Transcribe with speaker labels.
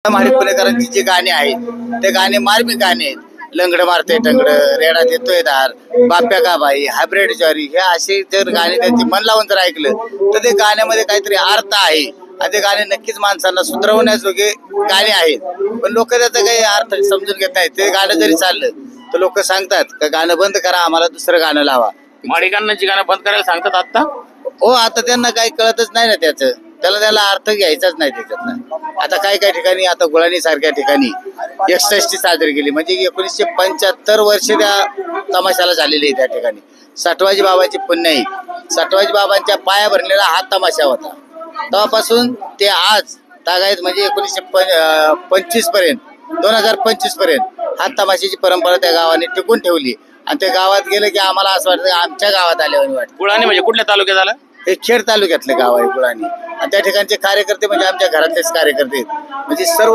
Speaker 1: माणिक पुणेकरांची जी गाणी आहेत ते गाणे मार्मिक गाणे आहेत। लंगड मारते टंगड, रेडा देतोय दार, बाप्या का बाई, हायब्रिड ज्वारी, हे असे जर गाणे त्यांचे मन लावून जर ऐकलं तर ते गाण्यामध्ये काहीतरी अर्थ आहे आणि ते गाणे नक्कीच माणसांना सुधरवण्याजोगे गाणे आहेत। पण लोक त्याचा काही अर्थ समजून घेत नाहीत। ते गाणं जरी चाललं तर लोक सांगतात का गाणं बंद करा, आम्हाला दुसरं गाणं लावा।
Speaker 2: माणिकांना जी गाणं बंद करायला सांगतात आता
Speaker 1: हो, आता त्यांना काही कळतच नाही ना त्याला अर्थ घ्यायचाच नाही त्याच्यातला। आता काही ठिकाणी, आता गुळाणी सारख्या ठिकाणी 61 साजरी केली, म्हणजे 1975 वर्ष त्या तमाशाला झालेली आहे। त्या ठिकाणी सटवाजी बाबाची पुण्याई, सटवाजी बाबांच्या पाया भरलेला हा तमाशा होता। तेव्हापासून ते आज तागायत म्हणजे 1925 पर्यंत, 2025 पर्यंत हा तमाशाची परंपरा त्या गावाने टिकून ठेवली। आणि त्या गावात गेलं की आम्हाला असं वाटतं आमच्या गावात आल्यावर वाटतं।
Speaker 2: गुळाणी म्हणजे कुठल्या तालुक्यात आलं?
Speaker 1: हे खेड तालुक्यातलं गाव आहे गुळाणी, आणि त्या ठिकाणचे कार्यकर्ते म्हणजे आमच्या घरातलेच कार्यकर्ते आहेत। म्हणजे सर्व